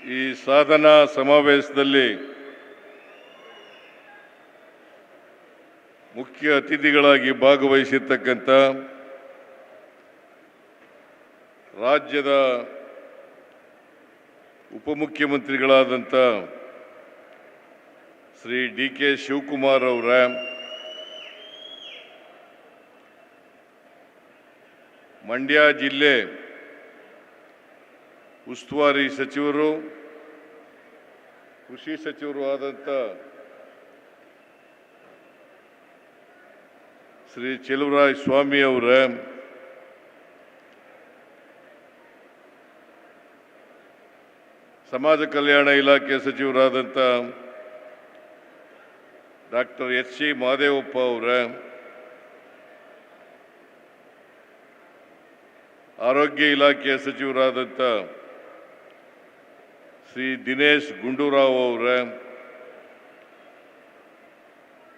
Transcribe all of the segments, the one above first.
ಈ ಸಾಧನಾ ಸಮಾವೇಶದಲ್ಲಿ ಮುಖ್ಯ ಅತಿಥಿಗಳಾಗಿ ಭಾಗವಹಿಸಿರ್ತಕ್ಕಂಥ ರಾಜ್ಯದ ಉಪಮುಖ್ಯಮಂತ್ರಿಗಳಾದಂಥ ಶ್ರೀ ಡಿ.ಕೆ. ಶಿವಕುಮಾರ್ ಅವರ, ಮಂಡ್ಯ ಜಿಲ್ಲೆ ಉಸ್ತುವಾರಿ ಸಚಿವರು, ಕೃಷಿ ಸಚಿವರು ಆದಂಥ ಶ್ರೀ ಚೆಲುವರಾಯ ಸ್ವಾಮಿ ಅವರ, ಸಮಾಜ ಕಲ್ಯಾಣ ಇಲಾಖೆ ಸಚಿವರಾದಂಥ ಡಾಕ್ಟರ್ ಎಚ್.ಸಿ. ಮಹದೇವಪ್ಪ ಅವರ, ಆರೋಗ್ಯ ಇಲಾಖೆಯ ಸಚಿವರಾದಂಥ ಶ್ರೀ ದಿನೇಶ್ ಗುಂಡೂರಾವ್ ಅವರ,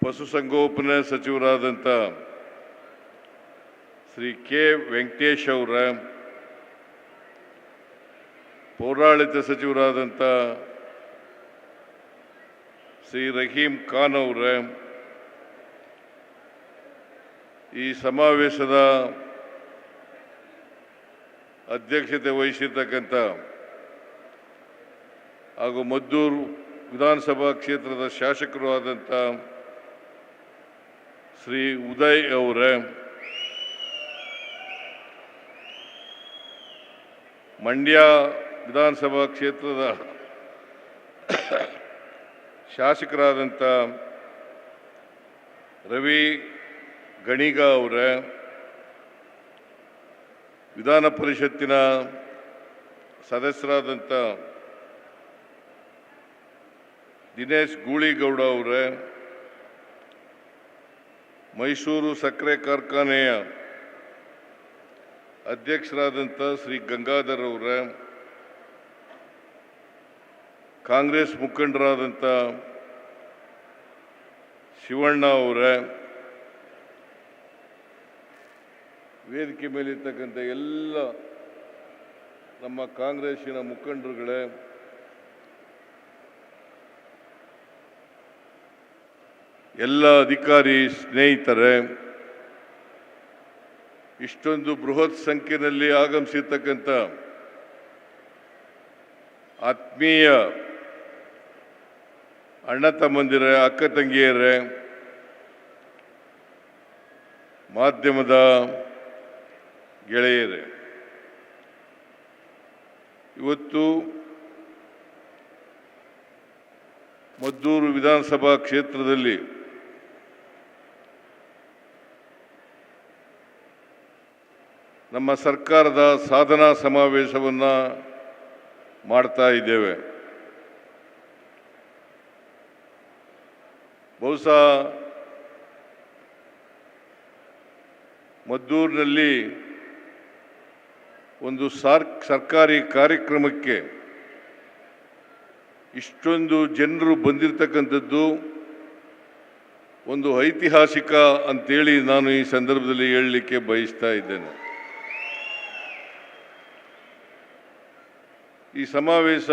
ಪಶುಸಂಗೋಪನಾ ಸಚಿವರಾದಂಥ ಶ್ರೀ ಕೆ. ವೆಂಕಟೇಶ್ ಅವರ, ಪೌರಾಡಳಿತ ಸಚಿವರಾದಂಥ ಶ್ರೀ ರಹೀಂ ಖಾನ್ ಅವರ, ಈ ಸಮಾವೇಶದ ಅಧ್ಯಕ್ಷತೆ ವಹಿಸಿರ್ತಕ್ಕಂಥ ಹಾಗೂ ಮದ್ದೂರು ವಿಧಾನಸಭಾ ಕ್ಷೇತ್ರದ ಶಾಸಕರು ಆದಂಥ ಶ್ರೀ ಉದಯ್ ಅವರ, ಮಂಡ್ಯ ವಿಧಾನಸಭಾ ಕ್ಷೇತ್ರದ ಶಾಸಕರಾದಂಥ ರವಿ ಗಣಿಗ ಅವರ, ವಿಧಾನ ಪರಿಷತ್ತಿನ ಸದಸ್ಯರಾದಂಥ ದಿನೇಶ್ ಗೂಳಿಗೌಡ ಅವರ, ಮೈಸೂರು ಸಕ್ಕರೆ ಕಾರ್ಖಾನೆಯ ಅಧ್ಯಕ್ಷರಾದಂಥ ಶ್ರೀ ಗಂಗಾಧರ್ ಅವರ, ಕಾಂಗ್ರೆಸ್ ಮುಖಂಡರಾದಂಥ ಶಿವಣ್ಣ ಅವರ, ವೇದಿಕೆ ಮೇಲಿರ್ತಕ್ಕಂಥ ಎಲ್ಲ ನಮ್ಮ ಕಾಂಗ್ರೆಸ್ಸಿನ ಮುಖಂಡರುಗಳೇ, ಎಲ್ಲ ಅಧಿಕಾರಿ ಸ್ನೇಹಿತರೆ, ಇಷ್ಟೊಂದು ಬೃಹತ್ ಸಂಖ್ಯೆಯಲ್ಲಿ ಆಗಮಿಸಿರ್ತಕ್ಕಂಥ ಆತ್ಮೀಯ ಅಣ್ಣ ತಮ್ಮಂದಿರ, ಅಕ್ಕ ತಂಗಿಯರೇ, ಮಾಧ್ಯಮದ ಗೆಳೆಯರೇ, ಇವತ್ತು ಮದ್ದೂರು ವಿಧಾನಸಭಾ ಕ್ಷೇತ್ರದಲ್ಲಿ ನಮ್ಮ ಸರ್ಕಾರದ ಸಾಧನಾ ಸಮಾವೇಶವನ್ನು ಮಾಡ್ತಾ ಇದ್ದೇವೆ. ಬಹುಶಃ ಮದ್ದೂರಿನಲ್ಲಿ ಒಂದು ಸರ್ಕಾರಿ ಕಾರ್ಯಕ್ರಮಕ್ಕೆ ಇಷ್ಟೊಂದು ಜನರು ಬಂದಿರತಕ್ಕಂಥದ್ದು ಒಂದು ಐತಿಹಾಸಿಕ ಅಂತೇಳಿ ನಾನು ಈ ಸಂದರ್ಭದಲ್ಲಿ ಹೇಳಲಿಕ್ಕೆ ಬಯಸ್ತಾ ಇದ್ದೇನೆ. ಈ ಸಮಾವೇಶ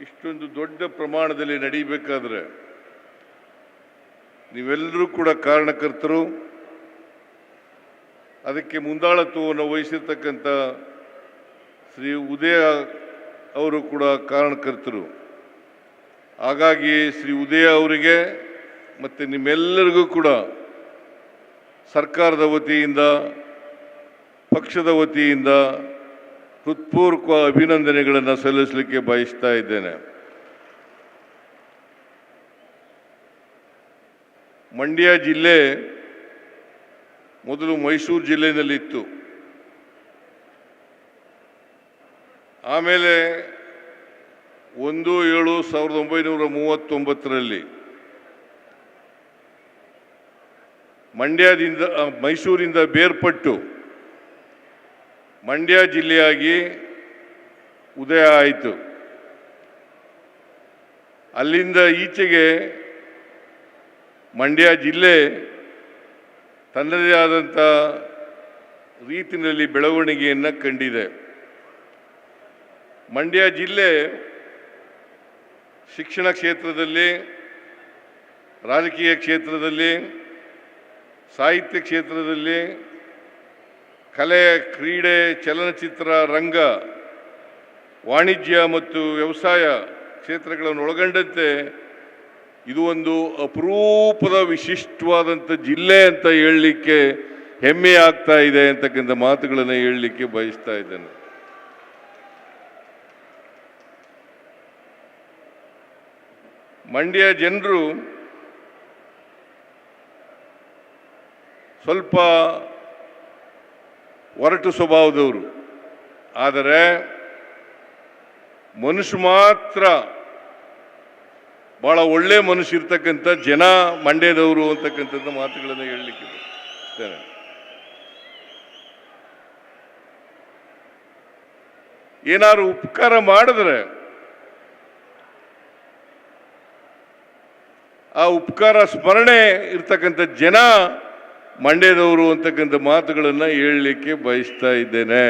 ಇಷ್ಟೊಂದು ದೊಡ್ಡ ಪ್ರಮಾಣದಲ್ಲಿ ನಡೀಬೇಕಾದ್ರೆ ನೀವೆಲ್ಲರೂ ಕೂಡ ಕಾರಣಕರ್ತರು. ಅದಕ್ಕೆ ಮುಂದಾಳತ್ವವನ್ನು ವಹಿಸಿರ್ತಕ್ಕಂಥ ಶ್ರೀ ಉದಯ ಅವರು ಕೂಡ ಕಾರಣಕರ್ತರು. ಹಾಗಾಗಿ ಶ್ರೀ ಉದಯ ಅವರಿಗೆ ಮತ್ತು ನಿಮ್ಮೆಲ್ಲರಿಗೂ ಕೂಡ ಸರ್ಕಾರದ ವತಿಯಿಂದ, ಪಕ್ಷದ ವತಿಯಿಂದ ಹೃತ್ಪೂರ್ವಕ ಅಭಿನಂದನೆಗಳನ್ನು ಸಲ್ಲಿಸಲಿಕ್ಕೆ ಬಯಸ್ತಾ ಇದ್ದೇನೆ. ಮಂಡ್ಯ ಜಿಲ್ಲೆ ಮೊದಲು ಮೈಸೂರು ಜಿಲ್ಲೆಯಲ್ಲಿತ್ತು. ಆಮೇಲೆ 1/7/1939 ಮೈಸೂರಿಂದ ಬೇರ್ಪಟ್ಟು ಮಂಡ್ಯ ಜಿಲ್ಲೆಯಾಗಿ ಉದಯ ಆಯಿತು. ಅಲ್ಲಿಂದ ಈಚೆಗೆ ಮಂಡ್ಯ ಜಿಲ್ಲೆ ತನ್ನದೇ ಆದಂಥ ರೀತಿಯಲ್ಲಿ ಬೆಳವಣಿಗೆಯನ್ನು ಕಂಡಿದೆ. ಮಂಡ್ಯ ಜಿಲ್ಲೆ ಶಿಕ್ಷಣ ಕ್ಷೇತ್ರದಲ್ಲಿ, ರಾಜಕೀಯ ಕ್ಷೇತ್ರದಲ್ಲಿ, ಸಾಹಿತ್ಯ ಕ್ಷೇತ್ರದಲ್ಲಿ, ಕಲೆ, ಕ್ರೀಡೆ, ಚಲನಚಿತ್ರ ರಂಗ, ವಾಣಿಜ್ಯ ಮತ್ತು ವ್ಯವಸಾಯ ಕ್ಷೇತ್ರಗಳನ್ನು ಒಳಗೊಂಡಂತೆ ಇದು ಒಂದು ಅಪರೂಪದ ವಿಶಿಷ್ಟವಾದಂಥ ಜಿಲ್ಲೆ ಅಂತ ಹೇಳಲಿಕ್ಕೆ ಹೆಮ್ಮೆ ಆಗ್ತಾ ಇದೆ ಅಂತಕ್ಕಂಥ ಮಾತುಗಳನ್ನು ಹೇಳಲಿಕ್ಕೆ ಬಯಸ್ತಾ ಇದ್ದೇನೆ. ಮಂಡ್ಯ ಜನರು ಸ್ವಲ್ಪ ಒರಟು ಸ್ವಭಾವದವರು, ಆದರೆ ಮನುಷ್ಯ ಮಾತ್ರ ಬಹಳ ಒಳ್ಳೆ ಮನುಷ್ಯ ಇರ್ತಕ್ಕಂಥ ಜನ ಮಂಡ್ಯದವರು ಅಂತಕ್ಕಂಥದ್ದು ಮಾತುಗಳನ್ನು ಹೇಳಲಿಕ್ಕೆ ಬಯಸ್ತೇನೆ. ಏನಾದ್ರು ಉಪಕಾರ ಮಾಡಿದ್ರೆ ಆ ಉಪಕಾರ ಸ್ಮರಣೆ ಇರ್ತಕ್ಕಂಥ ಜನ ಮಂಡ್ಯದವರು ಅಂತಕ್ಕಂಥ ಮಾತುಗಳನ್ನು ಹೇಳಲಿಕ್ಕೆ ಬಯಸ್ತಾ ಇದ್ದೇನೆ.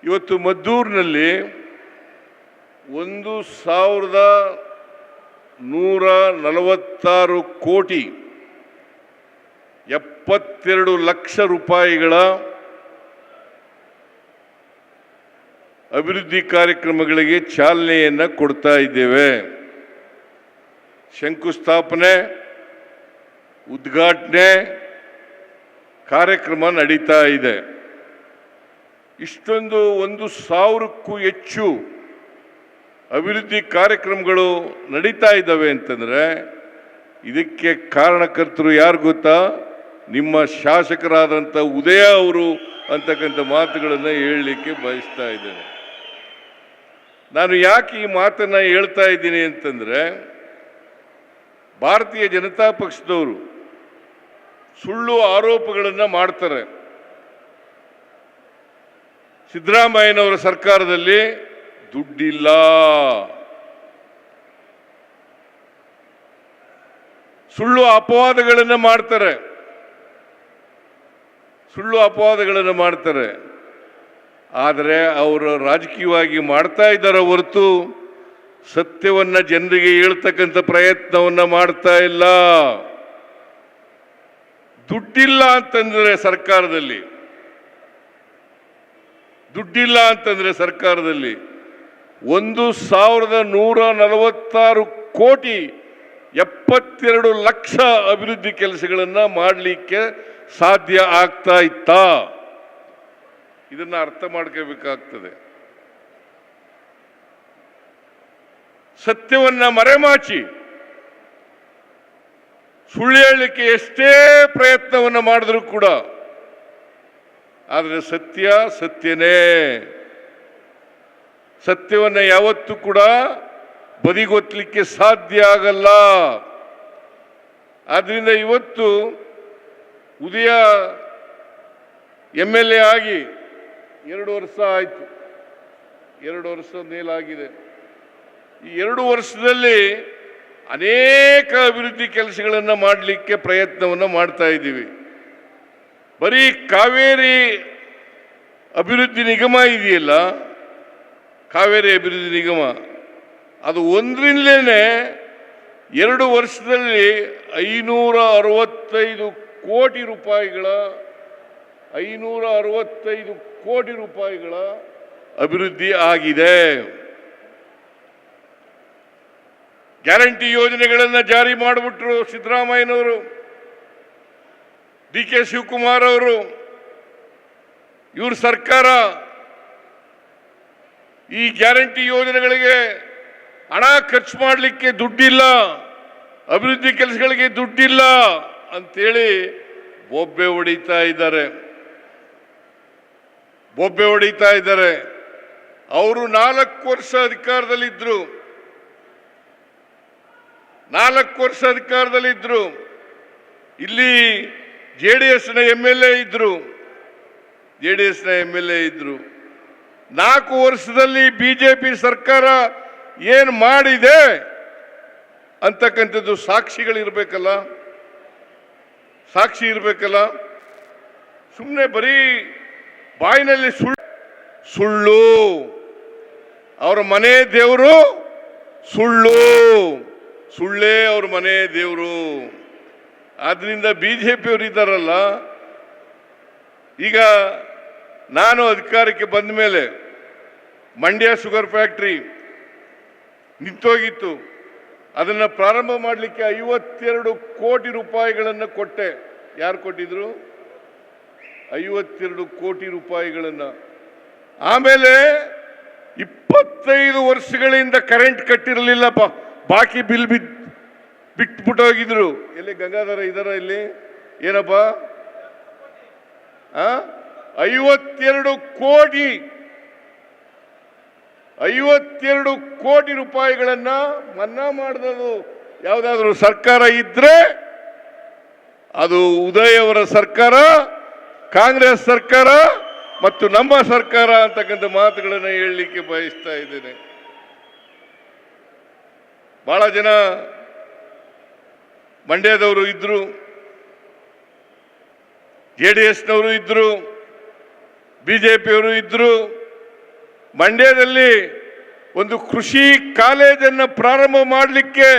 ಇವತ್ತು ಮದ್ದೂರಿನಲ್ಲಿ 1,146 ಕೋಟಿ 72 ಲಕ್ಷ ರೂಪಾಯಿಗಳ ಅಭಿವೃದ್ಧಿ ಕಾರ್ಯಕ್ರಮಗಳಿಗೆ ಚಾಲನೆಯನ್ನು ಕೊಡ್ತಾ ಇದ್ದೇವೆ. ಶಂಕುಸ್ಥಾಪನೆ, ಉದ್ಘಾಟನೆ ಕಾರ್ಯಕ್ರಮ ನಡೀತಾ ಇದೆ. ಇಷ್ಟೊಂದು 1,000ಕ್ಕೂ ಹೆಚ್ಚು ಅಭಿವೃದ್ಧಿ ಕಾರ್ಯಕ್ರಮಗಳು ನಡೀತಾ ಇದ್ದಾವೆ ಅಂತಂದರೆ ಇದಕ್ಕೆ ಕಾರಣಕರ್ತರು ಯಾರು ಗೊತ್ತಾ? ನಿಮ್ಮ ಶಾಸಕರಾದಂಥ ಉದಯ ಅವರು ಅಂತಕ್ಕಂಥ ಮಾತುಗಳನ್ನು ಹೇಳಲಿಕ್ಕೆ ಬಯಸ್ತಾ ಇದ್ದೇನೆ. ನಾನು ಯಾಕೆ ಈ ಮಾತನ್ನು ಹೇಳ್ತಾ ಇದ್ದೀನಿ ಅಂತಂದರೆ, ಭಾರತೀಯ ಜನತಾ ಪಕ್ಷದವರು ಸುಳ್ಳು ಆರೋಪಗಳನ್ನು ಮಾಡ್ತಾರೆ. ಸಿದ್ದರಾಮಯ್ಯನವರ ಸರ್ಕಾರದಲ್ಲಿ ದುಡ್ಡಿಲ್ಲ, ಸುಳ್ಳು ಅಪವಾದಗಳನ್ನು ಮಾಡ್ತಾರೆ, ಆದರೆ ಅವರು ರಾಜಕೀಯವಾಗಿ ಮಾಡ್ತಾ ಇದ್ದಾರೆ ಹೊರತು ಸತ್ಯವನ್ನು ಜನರಿಗೆ ಹೇಳ್ತಕ್ಕಂಥ ಪ್ರಯತ್ನವನ್ನು ಮಾಡ್ತಾ ಇಲ್ಲ. ದುಡ್ಡಿಲ್ಲ ಅಂತಂದ್ರೆ ಸರ್ಕಾರದಲ್ಲಿ 1,146 ಕೋಟಿ 72 ಲಕ್ಷ ಅಭಿವೃದ್ಧಿ ಕೆಲಸಗಳನ್ನು ಮಾಡಲಿಕ್ಕೆ ಸಾಧ್ಯ ಆಗ್ತಾ ಇತ್ತಾ? ಇದನ್ನು ಅರ್ಥ ಮಾಡ್ಕೋಬೇಕಾಗ್ತದೆ. ಸತ್ಯವನ್ನ ಮರೆಮಾಚಿ ಸುಳ್ಳು ಹೇಳಲಿಕ್ಕೆ ಎಷ್ಟೇ ಪ್ರಯತ್ನವನ್ನು ಮಾಡಿದ್ರು ಕೂಡ, ಆದರೆ ಸತ್ಯ ಸತ್ಯನೇ. ಸತ್ಯವನ್ನು ಯಾವತ್ತೂ ಕೂಡ ಬದಿಗೊತ್ತಲಿಕ್ಕೆ ಸಾಧ್ಯ ಆಗಲ್ಲ. ಆದ್ರಿಂದ ಇವತ್ತು ಉದಯ MLA ಆಗಿ 2 ವರ್ಷ ಆಯಿತು, 2 ವರ್ಷ ಮೇಲಾಗಿದೆ. ಈ 2 ವರ್ಷದಲ್ಲಿ ಅನೇಕ ಅಭಿವೃದ್ಧಿ ಕೆಲಸಗಳನ್ನು ಮಾಡಲಿಕ್ಕೆ ಪ್ರಯತ್ನವನ್ನು ಮಾಡ್ತಾ ಇದ್ದೀವಿ. ಬರೀ ಕಾವೇರಿ ಅಭಿವೃದ್ಧಿ ನಿಗಮ ಇದೆಯಲ್ಲ, ಕಾವೇರಿ ಅಭಿವೃದ್ಧಿ ನಿಗಮ, ಅದು ಒಂದರಿಂದಲೇ 2 ವರ್ಷದಲ್ಲಿ 565 ಕೋಟಿ ರೂಪಾಯಿಗಳ ಅಭಿವೃದ್ಧಿ ಆಗಿದೆ. ಗ್ಯಾರಂಟಿ ಯೋಜನೆಗಳನ್ನು ಜಾರಿ ಮಾಡಿಬಿಟ್ರು ಸಿದ್ದರಾಮಯ್ಯನವರು, DK ಶಿವಕುಮಾರ್ ಅವರು. ಇವ್ರ ಸರ್ಕಾರ ಈ ಗ್ಯಾರಂಟಿ ಯೋಜನೆಗಳಿಗೆ ಹಣ ಖರ್ಚು ಮಾಡಲಿಕ್ಕೆ ದುಡ್ಡಿಲ್ಲ, ಅಭಿವೃದ್ಧಿ ಕೆಲಸಗಳಿಗೆ ದುಡ್ಡಿಲ್ಲ ಅಂತೇಳಿ ಬೊಬ್ಬೆ ಹೊಡಿತಾ ಇದ್ದಾರೆ. ಅವರು 4 ವರ್ಷ ಅಧಿಕಾರದಲ್ಲಿದ್ದರು. 4 ವರ್ಷ ಅಧಿಕಾರದಲ್ಲಿದ್ದರು. ಇಲ್ಲಿ JDSನ MLA ಇದ್ರು. 4 ವರ್ಷದಲ್ಲಿ BJP ಸರ್ಕಾರ ಏನು ಮಾಡಿದೆ ಅಂತಕ್ಕಂಥದ್ದು ಸಾಕ್ಷಿ ಇರಬೇಕಲ್ಲ. ಸುಮ್ಮನೆ ಬರೀ ಬಾಯಿನಲ್ಲಿ ಸುಳ್ಳು, ಅವರ ಮನೆ ದೇವರು ಸುಳ್ಳೇ ಅವ್ರ ಮನೆ ದೇವರು. ಆದ್ರಿಂದ ಬಿಜೆಪಿಯವರು ಇದ್ದಾರಲ್ಲ, ಈಗ ನಾನು ಅಧಿಕಾರಕ್ಕೆ ಬಂದ ಮೇಲೆ ಮಂಡ್ಯ ಶುಗರ್ ಫ್ಯಾಕ್ಟ್ರಿ ನಿಂತೋಗಿತ್ತು. ಅದನ್ನು ಪ್ರಾರಂಭ ಮಾಡಲಿಕ್ಕೆ 52 ಕೋಟಿ ರೂಪಾಯಿಗಳನ್ನು ಕೊಟ್ಟೆ. ಯಾರು ಕೊಟ್ಟಿದ್ರು? 52 ಕೋಟಿ ರೂಪಾಯಿಗಳನ್ನು. ಆಮೇಲೆ 25 ವರ್ಷಗಳಿಂದ ಕರೆಂಟ್ ಕಟ್ಟಿರಲಿಲ್ಲ, ಬಾಕಿ ಬಿಲ್ ಬಿಟ್ಬಿಟ್ಟೋಗಿದ್ರು. ಎಲ್ಲಿ ಗಂಗಾಧರ ಇದಾರ? ಇಲ್ಲಿ ಏನಪ್ಪ 52 ಕೋಟಿ ರೂಪಾಯಿಗಳನ್ನ ಮನ್ನಾ ಮಾಡಿದದು ಯಾವುದಾದ್ರೂ ಸರ್ಕಾರ ಇದ್ರೆ ಅದು ಉದಯ್ ಅವರ ಸರ್ಕಾರ, ಕಾಂಗ್ರೆಸ್ ಸರ್ಕಾರ ಮತ್ತು ನಮ್ಮ ಸರ್ಕಾರ ಅಂತಕ್ಕಂಥ ಮಾತುಗಳನ್ನು ಹೇಳಲಿಕ್ಕೆ ಬಯಸ್ತಾ ಇದ್ದೇನೆ. ಬಹಳ ಜನ ಮಂಡ್ಯದವರು ಇದ್ರು, JDSನವರು ಇದ್ರು, ಬಿಜೆಪಿಯವರು ಇದ್ರು. ಮಂಡ್ಯದಲ್ಲಿ ಒಂದು ಕೃಷಿ ಕಾಲೇಜನ್ನು ಪ್ರಾರಂಭ ಮಾಡಲಿಕ್ಕೆ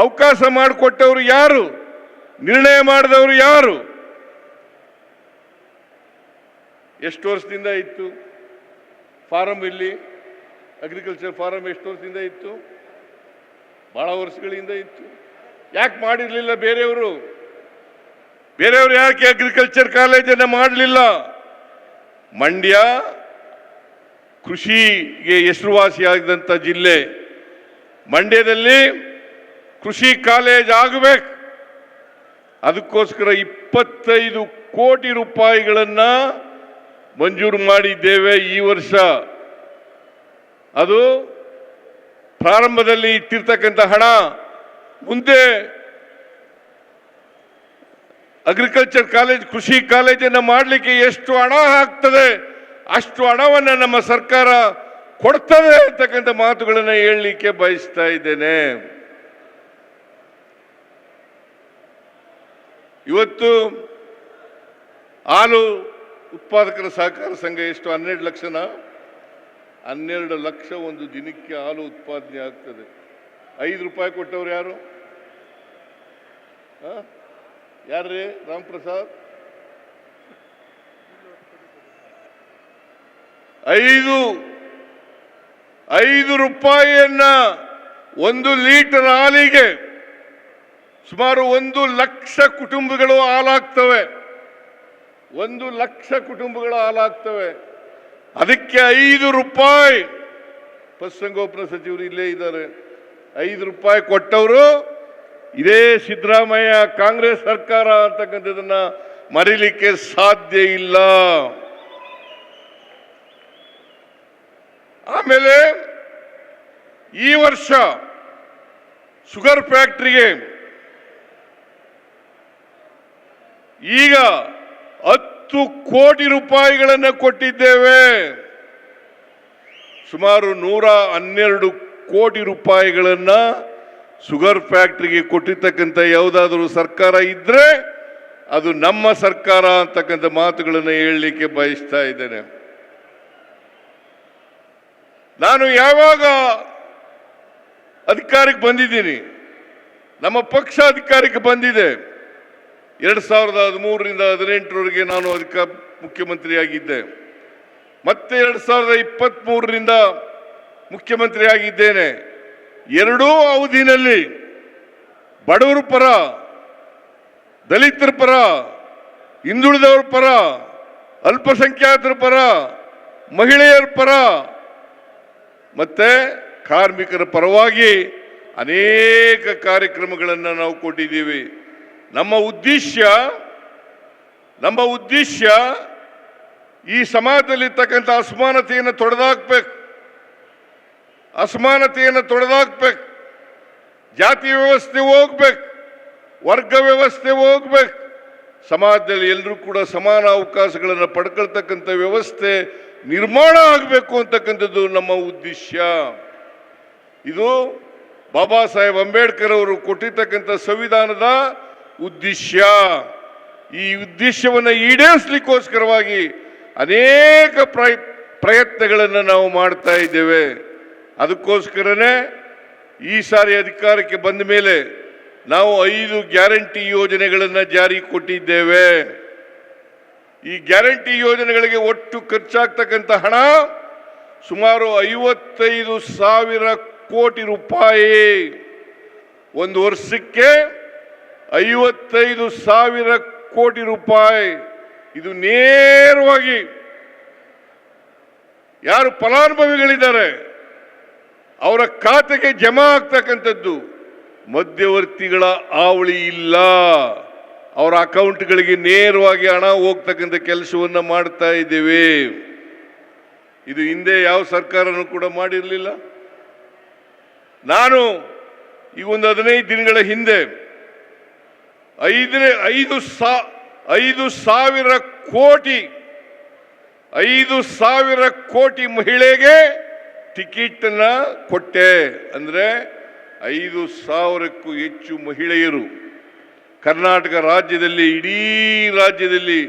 ಅವಕಾಶ ಮಾಡಿಕೊಟ್ಟವರು ಯಾರು? ನಿರ್ಣಯ ಮಾಡಿದವರು ಯಾರು? ಎಷ್ಟು ವರ್ಷದಿಂದ ಇತ್ತು ಫಾರಂ? ಇಲ್ಲಿ ಅಗ್ರಿಕಲ್ಚರ್ ಫಾರಂ ಎಷ್ಟು ವರ್ಷದಿಂದ ಇತ್ತು? ಬಹಳ ವರ್ಷಗಳಿಂದ ಇತ್ತು. ಯಾಕೆ ಮಾಡಿರಲಿಲ್ಲ ಬೇರೆಯವರು ಯಾಕೆ ಅಗ್ರಿಕಲ್ಚರ್ ಕಾಲೇಜನ್ನು ಮಾಡಲಿಲ್ಲ? ಮಂಡ್ಯ ಕೃಷಿಗೆ ಹೆಸರುವಾಸಿಯಾದಂಥ ಜಿಲ್ಲೆ. ಮಂಡ್ಯದಲ್ಲಿ ಕೃಷಿ ಕಾಲೇಜ್ ಆಗಬೇಕು. ಅದಕ್ಕೋಸ್ಕರ 25 ಕೋಟಿ ರೂಪಾಯಿಗಳನ್ನು ಮಂಜೂರು ಮಾಡಿದ್ದೇವೆ ಈ ವರ್ಷ. ಅದು ಪ್ರಾರಂಭದಲ್ಲಿ ಇಟ್ಟಿರ್ತಕ್ಕಂಥ ಹಣ ಮುಂದೆ ಅಗ್ರಿಕಲ್ಚರ್ ಕಾಲೇಜ್, ಕೃಷಿ ಕಾಲೇಜನ್ನು ಮಾಡಲಿಕ್ಕೆ ಎಷ್ಟು ಹಣ ಆಗ್ತದೆ ಅಷ್ಟು ಹಣವನ್ನು ನಮ್ಮ ಸರ್ಕಾರ ಕೊಡ್ತದೆ ಅಂತಕ್ಕಂಥ ಮಾತುಗಳನ್ನು ಹೇಳಲಿಕ್ಕೆ ಬಯಸ್ತಾ ಇದ್ದೇನೆ. ಇವತ್ತು ಹಾಲು ಉತ್ಪಾದಕರ ಸಹಕಾರ ಸಂಘ ಎಷ್ಟು? 12 ಲಕ್ಷನ? 12 ಲಕ್ಷ ಒಂದು ದಿನಕ್ಕೆ ಹಾಲು ಉತ್ಪಾದನೆ ಆಗ್ತದೆ. 5 ರೂಪಾಯಿ ಕೊಟ್ಟವ್ರು ಯಾರು? ಯಾರ್ರೀ? ರಾಮ್ ಪ್ರಸಾದ್. 5 ರೂಪಾಯಿಯನ್ನ 1 ಲೀಟರ್ ಹಾಲಿಗೆ ಸುಮಾರು 1 ಲಕ್ಷ ಕುಟುಂಬಗಳು ಹಾಲಾಗ್ತವೆ. 1 ಲಕ್ಷ ಕುಟುಂಬಗಳು ಹಾಲಾಗ್ತವೆ. ಅದಕ್ಕೆ 5 ರೂಪಾಯಿ. ಪಶುಸಂಗೋಪನಾ ಸಚಿವರು ಇಲ್ಲೇ ಇದ್ದಾರೆ. 5 ರೂಪಾಯಿ ಕೊಟ್ಟವರು ಇದೇ ಸಿದ್ದರಾಮಯ್ಯ ಕಾಂಗ್ರೆಸ್ ಸರ್ಕಾರ ಅಂತಕ್ಕಂಥದನ್ನ ಮರೀಲಿಕ್ಕೆ ಸಾಧ್ಯ ಇಲ್ಲ. ಆಮೇಲೆ ಈ ವರ್ಷ ಶುಗರ್ ಫ್ಯಾಕ್ಟರಿಗೆ ಈಗ 10 ಕೋಟಿ ರೂಪಾಯಿಗಳನ್ನು ಕೊಟ್ಟಿದ್ದೇವೆ. ಸುಮಾರು 112 ಕೋಟಿ ರೂಪಾಯಿಗಳನ್ನ ಶುಗರ್ ಫ್ಯಾಕ್ಟರಿಗೆ ಕೊಟ್ಟಿರ್ತಕ್ಕಂಥ ಯಾವುದಾದ್ರೂ ಸರ್ಕಾರ ಇದ್ರೆ ಅದು ನಮ್ಮ ಸರ್ಕಾರ ಅಂತಕ್ಕಂಥ ಮಾತುಗಳನ್ನು ಹೇಳಲಿಕ್ಕೆ ಬಯಸ್ತಾ ಇದ್ದೇನೆ. ನಾನು ಯಾವಾಗ ಅಧಿಕಾರಕ್ಕೆ ಬಂದಿದ್ದೀನಿ, ನಮ್ಮ ಪಕ್ಷ ಅಧಿಕಾರಕ್ಕೆ ಬಂದಿದೆ 2013ರಿಂದ 2018ರವರೆಗೆ ನಾನು ಮುಖ್ಯಮಂತ್ರಿಯಾಗಿದ್ದೆ. ಮತ್ತೆ 2023ರಿಂದ ಮುಖ್ಯಮಂತ್ರಿ ಆಗಿದ್ದೇನೆ. ಎರಡೂ ಅವಧಿನಲ್ಲಿ ಬಡವರ ಪರ, ದಲಿತರ ಪರ, ಹಿಂದುಳಿದವರ ಪರ, ಅಲ್ಪಸಂಖ್ಯಾತರ ಪರ, ಮಹಿಳೆಯರ ಪರ ಮತ್ತೆ ಕಾರ್ಮಿಕರ ಪರವಾಗಿ ಅನೇಕ ಕಾರ್ಯಕ್ರಮಗಳನ್ನು ನಾವು ಕೊಟ್ಟಿದ್ದೀವಿ. ನಮ್ಮ ಉದ್ದೇಶ ಈ ಸಮಾಜದಲ್ಲಿರ್ತಕ್ಕಂಥ ಅಸಮಾನತೆಯನ್ನು ತೊಡೆದಾಕ್ಬೇಕು. ಜಾತಿ ವ್ಯವಸ್ಥೆ ಹೋಗ್ಬೇಕು, ವರ್ಗ ವ್ಯವಸ್ಥೆ ಹೋಗ್ಬೇಕು. ಸಮಾಜದಲ್ಲಿ ಎಲ್ಲರೂ ಕೂಡ ಸಮಾನ ಅವಕಾಶಗಳನ್ನು ಪಡ್ಕೊಳ್ತಕ್ಕಂಥ ವ್ಯವಸ್ಥೆ ನಿರ್ಮಾಣ ಆಗಬೇಕು ಅಂತಕ್ಕಂಥದ್ದು ನಮ್ಮ ಉದ್ದೇಶ. ಇದು ಬಾಬಾ ಸಾಹೇಬ್ ಅಂಬೇಡ್ಕರ್ ಅವರು ಕೊಟ್ಟಿರ್ತಕ್ಕಂಥ ಸಂವಿಧಾನದ ಉದ್ದೇಶ. ಈ ಉದ್ದೇಶವನ್ನು ಈಡೇರಿಸಲಿಕ್ಕೋಸ್ಕರವಾಗಿ ಅನೇಕ ಪ್ರಯತ್ನಗಳನ್ನು ನಾವು ಮಾಡ್ತಾ ಇದ್ದೇವೆ. ಅದಕ್ಕೋಸ್ಕರನೇ ಈ ಸಾರಿ ಅಧಿಕಾರಕ್ಕೆ ಬಂದ ಮೇಲೆ ನಾವು 5 ಗ್ಯಾರಂಟಿ ಯೋಜನೆಗಳನ್ನು ಜಾರಿ ಕೊಟ್ಟಿದ್ದೇವೆ. ಈ ಗ್ಯಾರಂಟಿ ಯೋಜನೆಗಳಿಗೆ ಒಟ್ಟು ಖರ್ಚಾಗ್ತಕ್ಕಂಥ ಹಣ ಸುಮಾರು 55,000 ಕೋಟಿ ರೂಪಾಯಿ. ಒಂದು ವರ್ಷಕ್ಕೆ 55,000 ಕೋಟಿ ರೂಪಾಯಿ. ಇದು ನೇರವಾಗಿ ಯಾರು ಫಲಾನುಭವಿಗಳಿದ್ದಾರೆ ಅವರ ಖಾತೆಗೆ ಜಮಾ ಆಗ್ತಕ್ಕಂಥದ್ದು. ಮಧ್ಯವರ್ತಿಗಳ ಹಾವಳಿ ಇಲ್ಲ. ಅವರ ಅಕೌಂಟ್ಗಳಿಗೆ ನೇರವಾಗಿ ಹಣ ಹೋಗ್ತಕ್ಕಂಥ ಕೆಲಸವನ್ನು ಮಾಡ್ತಾ ಇದ್ದೇವೆ. ಇದು ಹಿಂದೆ ಯಾವ ಸರ್ಕಾರನೂ ಕೂಡ ಮಾಡಿರಲಿಲ್ಲ. ನಾನು ಈ ಒಂದು 15 ದಿನಗಳ ಹಿಂದೆ 5,000 ಕೋಟಿ ಮಹಿಳೆಗೆ ಟಿಕೆಟ್ ಅನ್ನ ಕೊಟ್ಟೆ. ಅಂದ್ರೆ 5,000ಕ್ಕೂ ಹೆಚ್ಚು ಮಹಿಳೆಯರು ಕರ್ನಾಟಕ ರಾಜ್ಯದಲ್ಲಿ, ಇಡೀ ರಾಜ್ಯದಲ್ಲಿ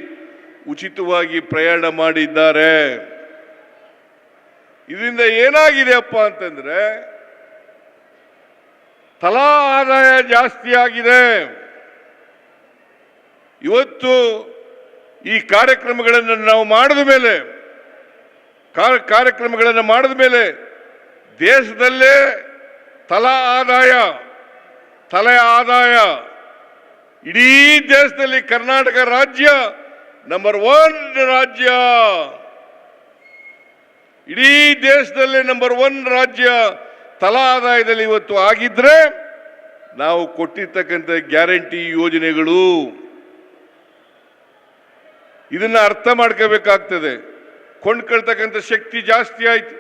ಉಚಿತವಾಗಿ ಪ್ರಯಾಣ ಮಾಡಿದ್ದಾರೆ. ಇದರಿಂದ ಏನಾಗಿದೆಯಪ್ಪ ಅಂತಂದ್ರೆ ತಲಾ ಆದಾಯ ಜಾಸ್ತಿ ಆಗಿದೆ. ಇವತ್ತು ಈ ಕಾರ್ಯಕ್ರಮಗಳನ್ನು ನಾವು ಮಾಡಿದ ಮೇಲೆ ದೇಶದಲ್ಲೇ ತಲಾ ಇಡೀ ದೇಶದಲ್ಲಿ ಕರ್ನಾಟಕ ರಾಜ್ಯ ನಂಬರ್ 1 ರಾಜ್ಯ. ಇಡೀ ದೇಶದಲ್ಲೇ ನಂಬರ್ 1 ರಾಜ್ಯ ತಲಾ ಆದಾಯದಲ್ಲಿ ಇವತ್ತು ಆಗಿದ್ರೆ ನಾವು ಕೊಟ್ಟಿರ್ತಕ್ಕಂಥ ಗ್ಯಾರಂಟಿ ಯೋಜನೆಗಳು. ಇದನ್ನ ಅರ್ಥ ಮಾಡ್ಕೋಬೇಕಾಗ್ತದೆ. ಕೊಂಡ್ಕೊಳ್ತಕ್ಕಂಥ ಶಕ್ತಿ ಜಾಸ್ತಿ ಆಯ್ತು.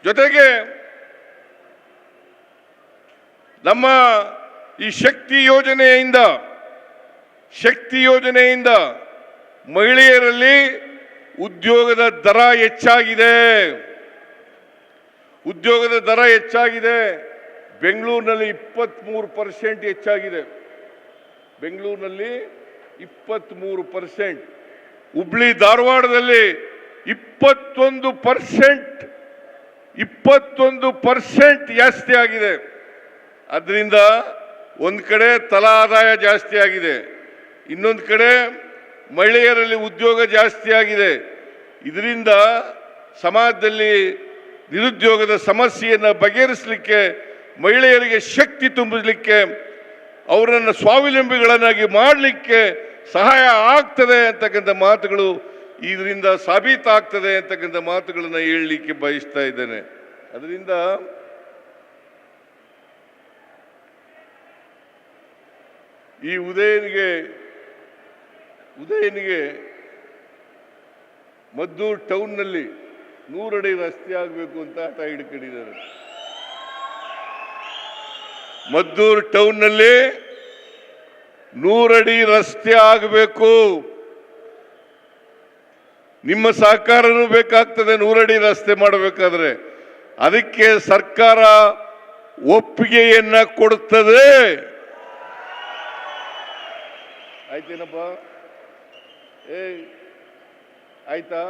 ಜೊತೆಗೆ ನಮ್ಮ ಈ ಶಕ್ತಿ ಯೋಜನೆಯಿಂದ ಮಹಿಳೆಯರಲ್ಲಿ ಉದ್ಯೋಗದ ದರ ಹೆಚ್ಚಾಗಿದೆ. ಬೆಂಗಳೂರಿನಲ್ಲಿ 23% ಹೆಚ್ಚಾಗಿದೆ. 23%. ಹುಬ್ಳಿ ಧಾರವಾಡದಲ್ಲಿ 21% ಜಾಸ್ತಿ ಆಗಿದೆ. ಅದರಿಂದ ಒಂದು ಕಡೆ ತಲಾ ಆದಾಯ ಜಾಸ್ತಿ ಆಗಿದೆ, ಇನ್ನೊಂದು ಕಡೆ ಮಹಿಳೆಯರಲ್ಲಿ ಉದ್ಯೋಗ ಜಾಸ್ತಿ ಆಗಿದೆ. ಇದರಿಂದ ಸಮಾಜದಲ್ಲಿ ನಿರುದ್ಯೋಗದ ಸಮಸ್ಯೆಯನ್ನು ಬಗೆಹರಿಸಲಿಕ್ಕೆ, ಮಹಿಳೆಯರಿಗೆ ಶಕ್ತಿ ತುಂಬಲಿಕ್ಕೆ, ಅವರನ್ನು ಸ್ವಾವಲಂಬಿಗಳನ್ನಾಗಿ ಮಾಡಲಿಕ್ಕೆ ಸಹಾಯ ಆಗ್ತದೆ ಅಂತಕ್ಕಂಥ ಮಾತುಗಳು, ಇದರಿಂದ ಸಾಬೀತಾಗ್ತದೆ ಅಂತಕ್ಕಂಥ ಮಾತುಗಳನ್ನು ಹೇಳಲಿಕ್ಕೆ ಬಯಸ್ತಾ ಇದ್ದೇನೆ. ಅದರಿಂದ ಈ ಉದಯನಿಗೆ ಮದ್ದೂರು ಟೌನ್ನಲ್ಲಿ 100 ಅಡಿ ರಸ್ತೆ ಆಗಬೇಕು ಅಂತ ಹಠ ಹಿಡ್ಕೊಂಡಿದ್ದಾರೆ. ಮದ್ದೂರು ಟೌನ್ನಲ್ಲಿ 100 ಅಡಿ ರಸ್ತೆ ಆಗಬೇಕು. ನಿಮ್ಮ ಸಹಕಾರನೂ ಬೇಕಾಗ್ತದೆ 100 ಅಡಿ ರಸ್ತೆ ಮಾಡಬೇಕಾದ್ರೆ. ಅದಕ್ಕೆ ಸರ್ಕಾರ ಒಪ್ಪಿಗೆಯನ್ನ ಕೊಡುತ್ತದೆ. ಆಯ್ತೇನಪ್ಪ? ಆಯ್ತಾ?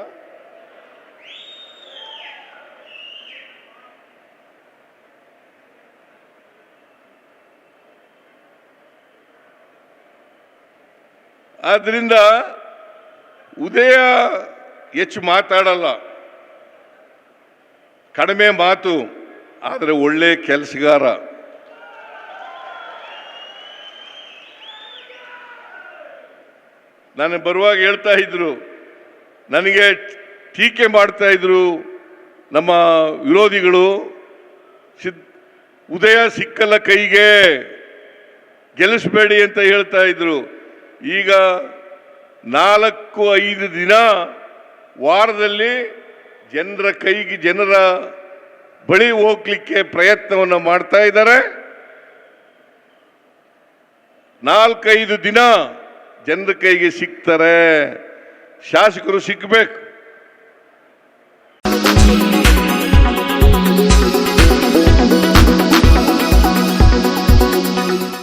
ಆದ್ರಿಂದ ಉದಯ ಹೆಚ್ಚು ಮಾತಾಡಲ್ಲ, ಕಡಿಮೆ ಮಾತು, ಆದರೆ ಒಳ್ಳೆ ಕೆಲಸಗಾರ. ನಾನು ಬರುವಾಗ ಹೇಳ್ತಾ ಇದ್ರು, ನನಗೆ ಟೀಕೆ ಮಾಡ್ತಾ ಇದ್ರು ನಮ್ಮ ವಿರೋಧಿಗಳು, ಉದಯ ಸಿಕ್ಕಲ್ಲ ಕೈಗೆ, ಗೆಲ್ಲಿಸಬೇಡಿ ಅಂತ ಹೇಳ್ತಾ ಇದ್ರು. ಈಗ 4-5 ದಿನ ವಾರದಲ್ಲಿ ಜನರ ಬಳಿ ಹೋಗ್ಲಿಕ್ಕೆ ಪ್ರಯತ್ನವನ್ನು ಮಾಡ್ತಾ ಇದ್ದಾರೆ. 4-5 ದಿನ ಜನರ ಕೈಗೆ ಸಿಗ್ತಾರೆ. ಶಾಸಕರು ಸಿಕ್ಕಬೇಕು.